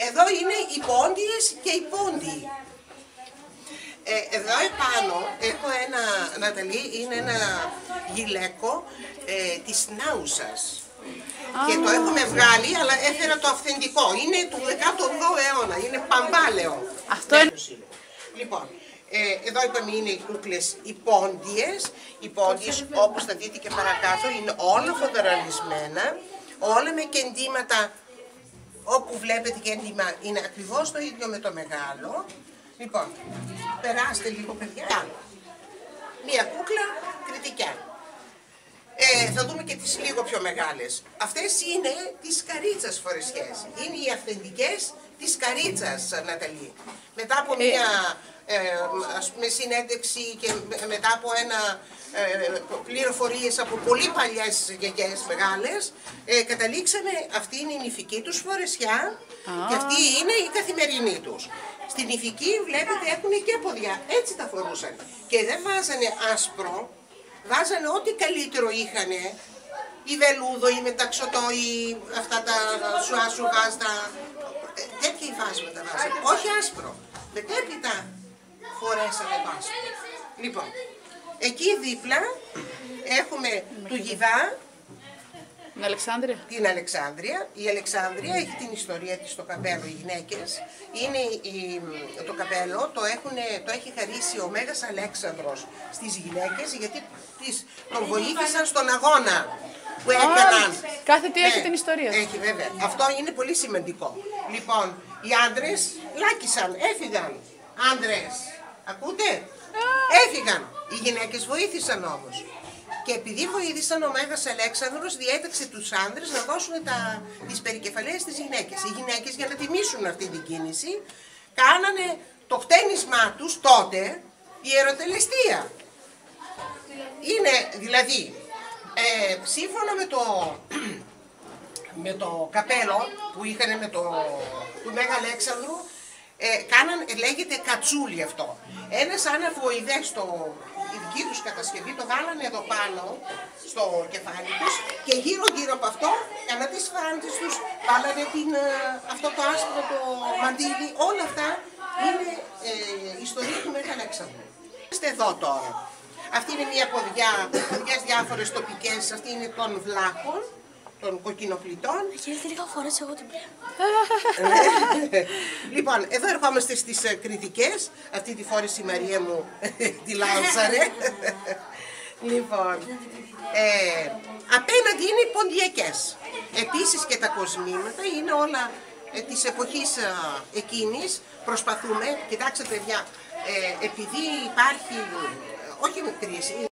Εδώ είναι οι πόντιες και οι πόντιοι. Εδώ επάνω έχω ένα, Ναταλή, είναι ένα γυλαίκο της Νάουσας. Και το έχουμε βγάλει, αλλά έφερα το αυθεντικό. Είναι του 18ου αιώνα, είναι παμπάλαιο. Αυτό είναι. Λοιπόν, εδώ είπαμε είναι οι κούκλες οι πόντιες. Οι πόντιες, όπως θα δείτε και παρακάτω, είναι όλα φοδωραλισμένα, όλα με κεντήματα. Όπου βλέπετε κέντημα είναι ακριβώς το ίδιο με το μεγάλο. Λοιπόν, περάστε λίγο παιδιά. Μία κούκλα κριτικιά. Θα δούμε και τις λίγο πιο μεγάλες. Αυτές είναι τις καρίτσας φορεσιές. Είναι οι αυθεντικές της καρίτσας, Ναταλή. Μετά από μία ας πούμε συνέντευξη και μετά από πληροφορίες από πολύ παλιές γιαγιές μεγάλες, καταλήξαμε αυτή είναι η νηφική τους φορεσιά και αυτή είναι η καθημερινή τους. Στην νηφική βλέπετε έχουν και ποδιά, έτσι τα φορούσαν. Και δεν βάζανε άσπρο, βάζανε ό,τι καλύτερο είχανε, ή βελούδο ή μεταξωτό ή αυτά τα σουάσου βάζτα, τέτοια υφάσματα βάζανε, όχι άσπρο. Μετέπειτα φορέσανε άσπρο. Λοιπόν, εκεί δίπλα έχουμε του Γιδά, την Αλεξάνδρεια. Η Αλεξάνδρεια έχει την ιστορία της στο καπέλο, οι γυναίκες. Είναι το καπέλο, το έχει χαρίσει ο Μέγας Αλέξανδρος στις γυναίκες, γιατί τον βοήθησαν στον αγώνα που έκαναν. Κάθε τι έχει την ιστορία. Έχει βέβαια. Αυτό είναι πολύ σημαντικό. Λοιπόν, οι άντρες λάκησαν, έφυγαν. Άντρες, ακούτε? Έφυγαν. Οι γυναίκες βοήθησαν όμως. Και επειδή βοήθησαν, ο Μέγας Αλέξανδρος διέταξε τους άντρες να δώσουν τις περικεφαλές στις γυναίκες. Οι γυναίκες, για να τιμήσουν αυτή την κίνηση, κάνανε το χτένισμά τους τότε ιεροτελεστία. Είναι δηλαδή, σύμφωνα με το καπέλο που είχαν του Μέγα Αλέξανδρου, λέγεται κατσούλι αυτό. Ένα σαν αφοειδές η δική τους κατασκευή το βάλανε εδώ πάνω στο κεφάλι τους και γύρω από αυτό, ανά τις φάντες τους βάλανε αυτό το άσπρο το μαντίλι. Όλα αυτά είναι ιστορία του Μέγα Αλέξανδρου. Είστε εδώ τώρα. Αυτή είναι μια ποδιές διάφορες τοπικές, αυτή είναι των βλάκων, των κοκκινοπλητών. Έχει έρθει λίγα φορές εγώ την πλέον. Λοιπόν, εδώ ερχόμαστε στις κριτικές. Αυτή τη φόρηση η Μαρία μου τη λάνσαρε. Λοιπόν, απέναντι είναι οι ποντιακές. Επίσης και τα κοσμήματα είναι όλα της εποχής εκείνης. Προσπαθούμε, κοιτάξτε παιδιά, επειδή υπάρχει, όχι με κρίση,